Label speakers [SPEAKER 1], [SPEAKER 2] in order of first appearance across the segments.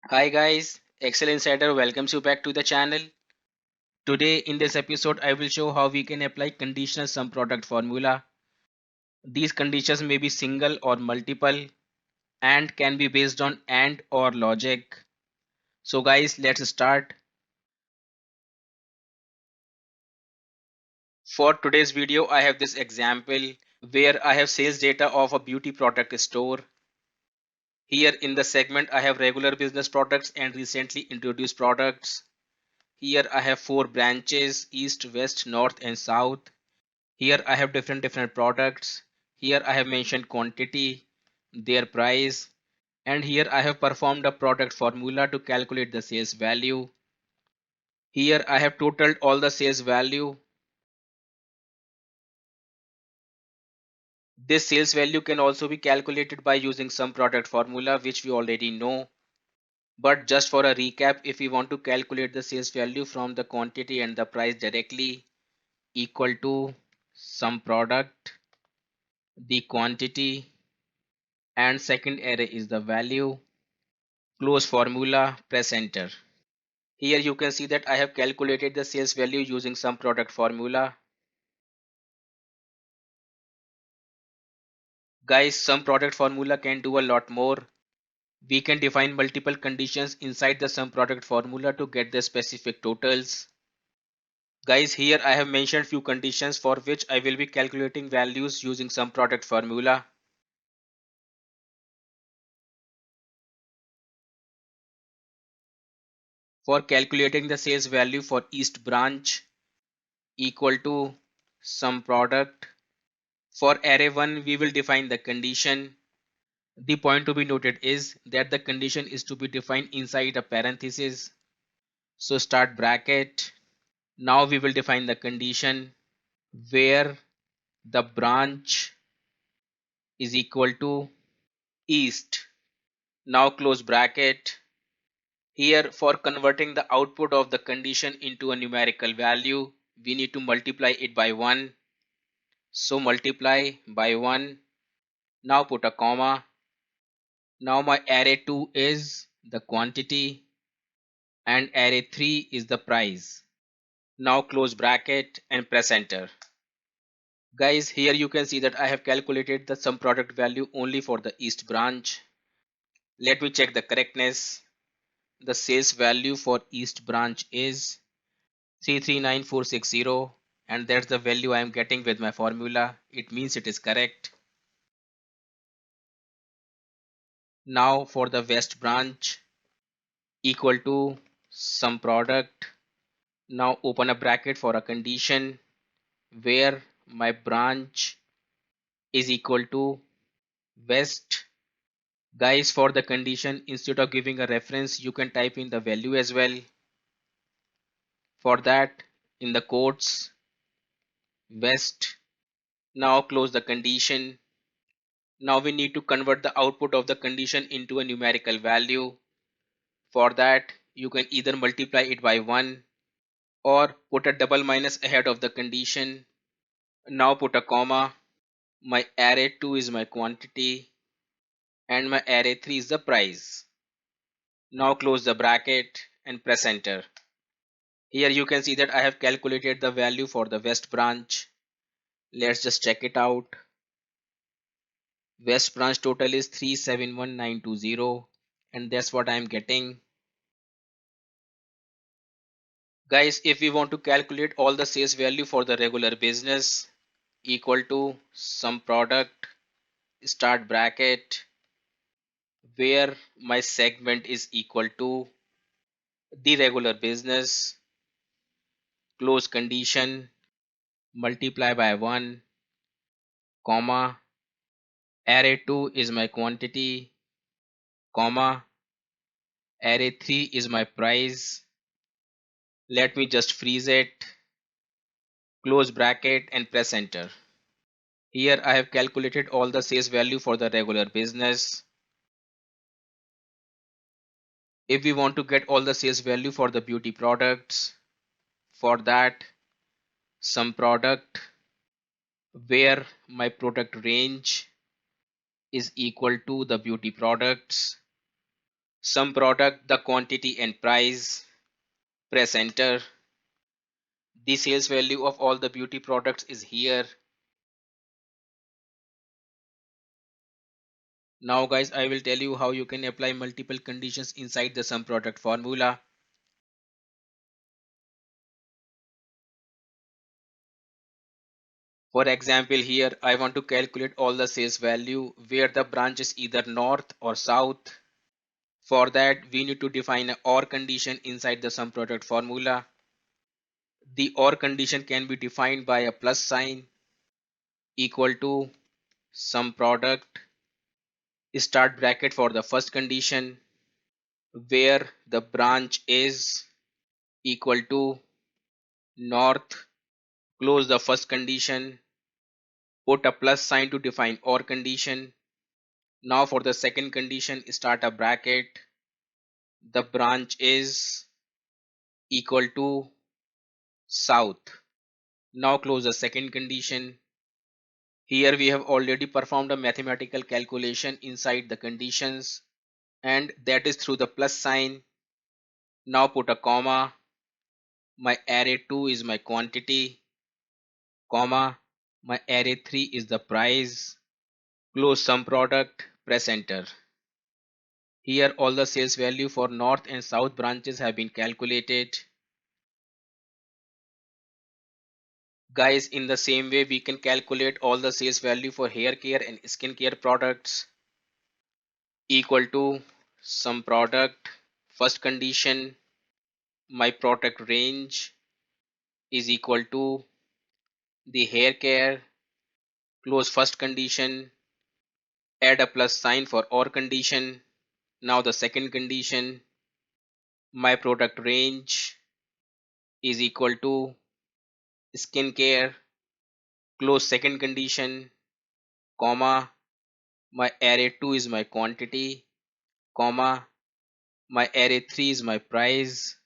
[SPEAKER 1] Hi guys, Excel Insider welcomes you back to the channel. Today in this episode I will show how we can apply conditional sum product formula. These conditions may be single or multiple and can be based on AND or logic. So guys, let's start. For today's video I have this example where I have sales data of a beauty product store. Here in the segment I have regular business products and recently introduced products. Here I have 4 branches: east, west, north and south. Here I have different products. Here I have mentioned quantity, their price, and here I have performed a product formula to calculate the sales value. Here I have totaled all the sales value. This sales value can also be calculated by using sum product formula, which we already know. But just for a recap, if we want to calculate the sales value from the quantity and the price directly, equal to sum product, the quantity, and second array is the value. Close formula, press enter. Here you can see that I have calculated the sales value using sum product formula. Guys, sum product formula can do a lot more. We can define multiple conditions inside the sum product formula to get the specific totals. Guys, here I have mentioned few conditions for which I will be calculating values using sum product formula. For calculating the sales value for east branch, equal to sum product. For array 1 we will define the condition. The point to be noted is that the condition is to be defined inside a parenthesis. So start bracket. Now we will define the condition where the branch is equal to east. Now close bracket. Here, for converting the output of the condition into a numerical value, we need to multiply it by 1. So multiply by 1. Now put a comma. Now my array 2 is the quantity and array 3 is the price. Now close bracket and press enter. Guys, here you can see that I have calculated the sum product value only for the east branch. Let me check the correctness. The sales value for east branch is 339460 and that's the value I am getting with my formula. It means it is correct. Now for the west branch, equal to sum product. Now open a bracket for a condition where my branch is equal to west. Guys, for the condition, instead of giving a reference, you can type in the value as well. For that, in the quotes, west. Now close the condition. Now we need to convert the output of the condition into a numerical value. For that, you can either multiply it by 1 or put a double minus ahead of the condition. Now put a comma. My array 2 is my quantity and my array 3 is the price. Now close the bracket and press enter. Here you can see that I have calculated the value for the west branch. Let's just check it out. West branch total is 371920 and that's what I am getting. Guys, if we want to calculate all the sales value for the regular business, equal to sum product, start bracket, where my segment is equal to the regular business, close condition, multiply by 1, comma, array 2 is my quantity, comma, array 3 is my price. Let me just freeze it, close bracket and press enter. Here I have calculated all the sales value for the regular business. If we want to get all the sales value for the beauty products, for that, sum product where my product range is equal to the beauty products, Sum product, the quantity and price, press enter. The sales value of all the beauty products is here. Now guys, I will tell you how you can apply multiple conditions inside the sum product formula. For example, here I want to calculate all the sales value where the branch is either north or south. For that, we need to define an OR condition inside the sum product formula. The OR condition can be defined by a plus sign equal to sum product start bracket for the first condition where the branch is equal to north, close the first condition, put a plus sign to define OR condition. Now for the second condition, start a bracket, the branch is equal to south. Now close the second condition. Here we have already performed a mathematical calculation inside the conditions, and that is through the plus sign. Now put a comma. My array 2 is my quantity, comma. My array 3 is the price. Close sum product, press enter. Here all the sales value for north and south branches have been calculated. Guys, in the same way we can calculate all the sales value for hair care and skin care products. Equal to sum product, first condition, my product range is equal to the hair care, close first condition, add a plus sign for OR condition. Now the second condition, my product range is equal to skin care, close second condition, comma, my array 2 is my quantity, comma, my array 3 is my price,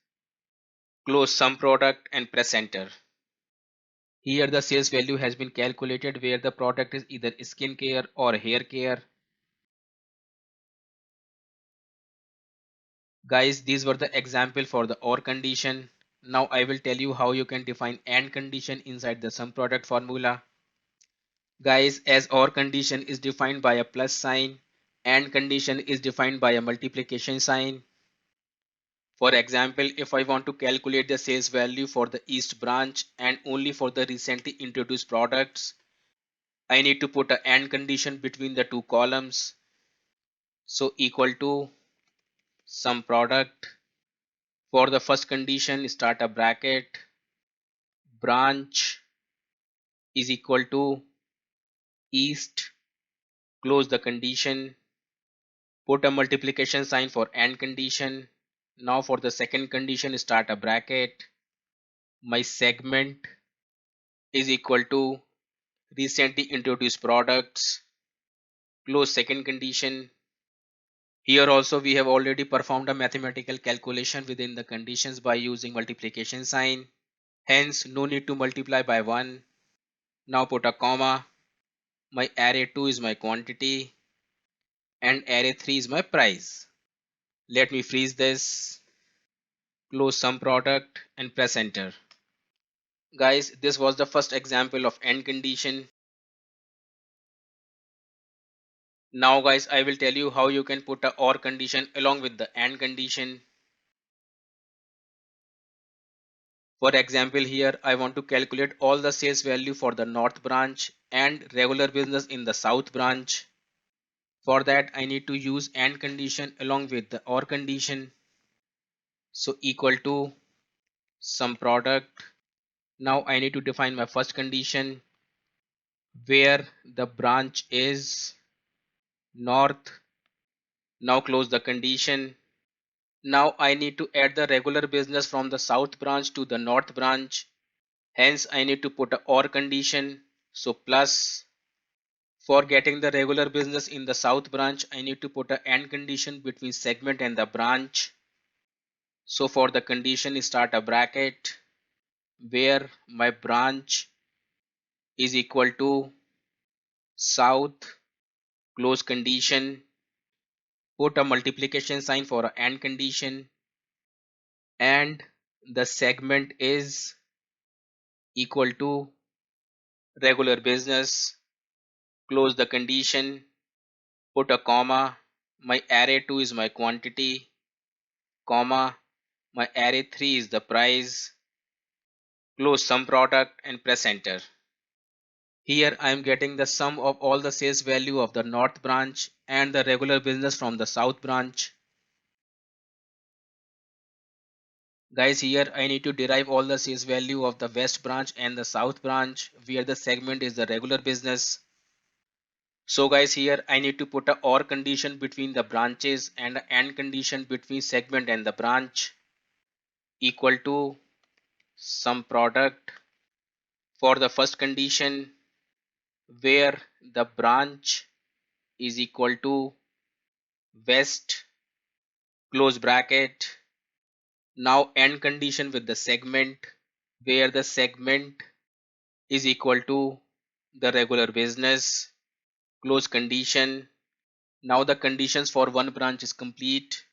[SPEAKER 1] close sum product and press enter. Here the sales value has been calculated where the product is either skin care or hair care. Guys, these were the example for the OR condition. Now I will tell you how you can define AND condition inside the sum product formula. Guys, as OR condition is defined by a plus sign, AND condition is defined by a multiplication sign. For example, if I want to calculate the sales value for the East branch and only for the recently introduced products, I need to put an AND condition between the two columns. So equal to sum product. For the first condition, start a bracket, branch is equal to East, close the condition, put a multiplication sign for AND condition. Now for the second condition, start a bracket, my segment is equal to recently introduced products, close second condition. Here also we have already performed a mathematical calculation within the conditions by using multiplication sign. Hence no need to multiply by 1. Now put a comma. My array 2 is my quantity and array 3 is my price. Let me freeze this, close sum product and press enter. Guys, this was the first example of AND condition. Now guys, I will tell you how you can put a OR condition along with the AND condition. For example, here I want to calculate all the sales value for the north branch and regular business in the south branch. For that I need to use AND condition along with the OR condition. So equal to sum product. Now I need to define my first condition where the branch is north. Now close the condition. Now I need to add the regular business from the south branch to the north branch. Hence I need to put a OR condition. So plus, for getting the regular business in the south branch, I need to put a AND condition between segment and the branch. So for the condition, start a bracket where my branch is equal to south, close condition, put a multiplication sign for an AND condition, and the segment is equal to regular business, close the condition, put a comma, my array 2 is my quantity, comma, my array 3 is the price, close sum product and press enter. Here I am getting the sum of all the sales value of the north branch and the regular business from the south branch. Guys, here I need to derive all the sales value of the west branch and the south branch where the segment is the regular business. So guys, here I need to put a OR condition between the branches and an AND condition between segment and the branch equal to sum product for the first condition where the branch is equal to west, close bracket. Now AND condition with the segment where the segment is equal to the regular business, close condition. Now the conditions for one branch is complete.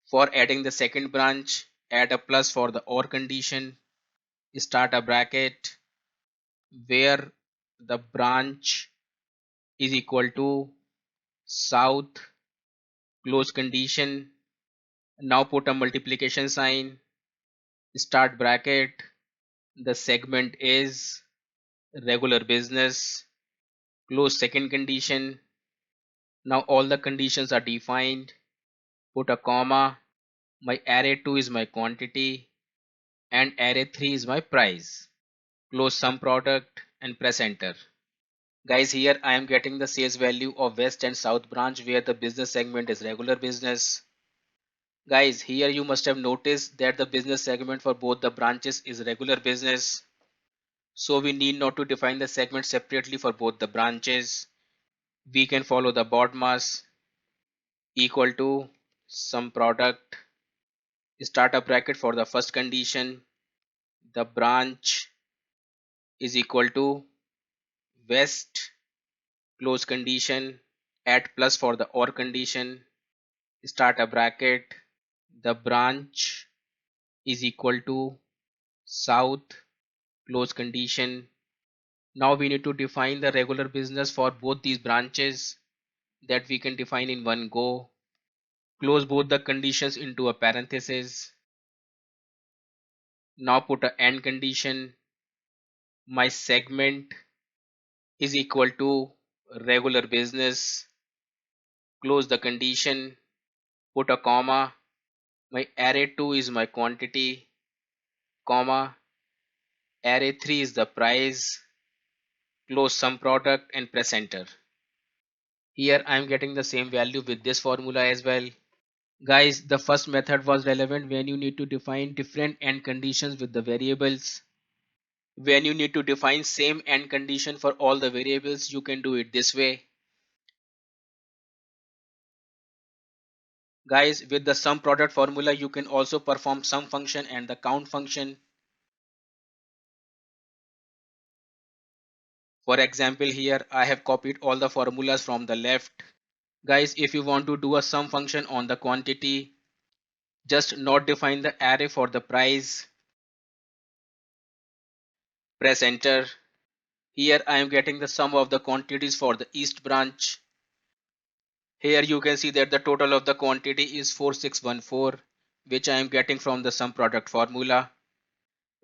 [SPEAKER 1] For adding the second branch, add a plus for the OR condition, start a bracket where the branch is equal to south, close condition. Now put a multiplication sign, start bracket, the segment is regular business, close second condition. Now all the conditions are defined, put a comma, my array 2 is my quantity and array 3 is my price, close sum product and press enter. Guys, here I am getting the sales value of west and south branch where the business segment is regular business. Guys, here you must have noticed that the business segment for both the branches is regular business. So we need not to define the segment separately for both the branches. We can follow the BODMAS equal to sum product, start a bracket for the first condition, the branch is equal to west, close condition, add plus for the OR condition, start a bracket, the branch is equal to south, close condition. Now we need to define the regular business for both these branches that we can define in one go. Close both the conditions into a parenthesis. Now put a AND condition. My segment is equal to regular business. Close the condition. Put a comma. My array 2 is my quantity, comma, array 3 is the price, close sum product and press enter. Here I am getting the same value with this formula as well. Guys, the first method was relevant when you need to define different AND conditions with the variables. When you need to define same AND condition for all the variables, you can do it this way. Guys, with the sum product formula, you can also perform sum function and the count function. For example, here I have copied all the formulas from the left. Guys, if you want to do a sum function on the quantity, just not define the array for the price. Press enter. Here I am getting the sum of the quantities for the east branch. Here you can see that the total of the quantity is 4614, which I am getting from the sum product formula.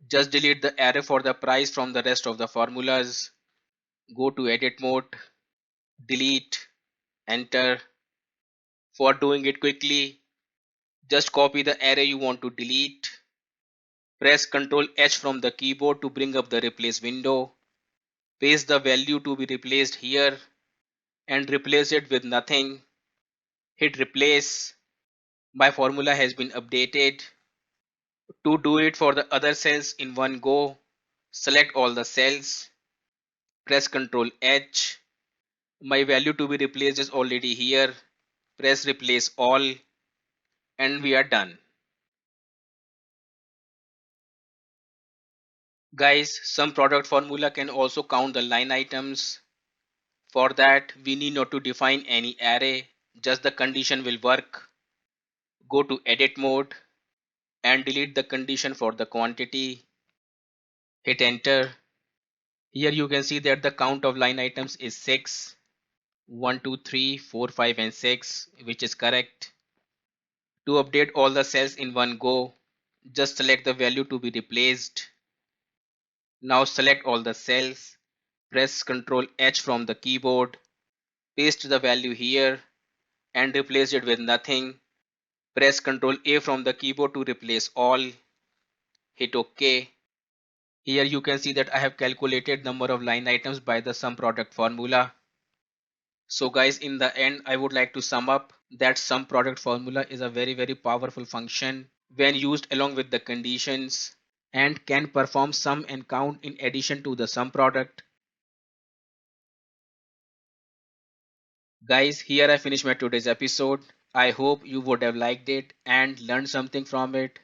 [SPEAKER 1] Just delete the array for the price from the rest of the formulas. Go to edit mode, delete, enter. For doing it quickly, just copy the array you want to delete. Press Ctrl H from the keyboard to bring up the replace window. Paste the value to be replaced here and replace it with nothing. Hit replace. My formula has been updated. To do it for the other cells in one go, select all the cells. Press Ctrl H. My value to be replaced is already here. Press replace all and we are done. Guys, sum product formula can also count the line items. For that, we need not to define any array. just the condition will work. Go to edit mode and delete the condition for the quantity. Hit enter. Here you can see that the count of line items is 6. 1, 2, 3, 4, 5 and 6, which is correct. To update all the cells in one go, just select the value to be replaced. Now select all the cells, press Ctrl H from the keyboard, paste the value here and replace it with nothing. Press Ctrl A from the keyboard to replace all. Hit OK. Here you can see that I have calculated number of line items by the sum product formula. So guys, in the end, I would like to sum up that sum product formula is a very powerful function when used along with the conditions and can perform sum and count in addition to the sum product. Guys, here I finish my today's episode. I hope you would have liked it and learned something from it.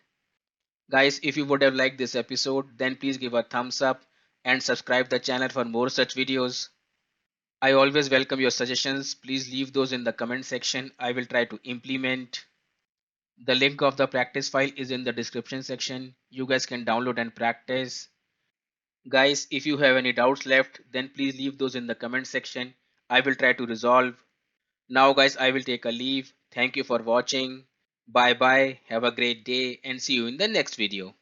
[SPEAKER 1] Guys, if you would have liked this episode, then please give a thumbs up and subscribe the channel for more such videos. I always welcome your suggestions. Please leave those in the comment section. I will try to implement. The link of the practice file is in the description section. You guys can download and practice. Guys, if you have any doubts left, then please leave those in the comment section. I will try to resolve. Now guys, I will take a leave. Thank you for watching. Bye bye. Have a great day and see you in the next video.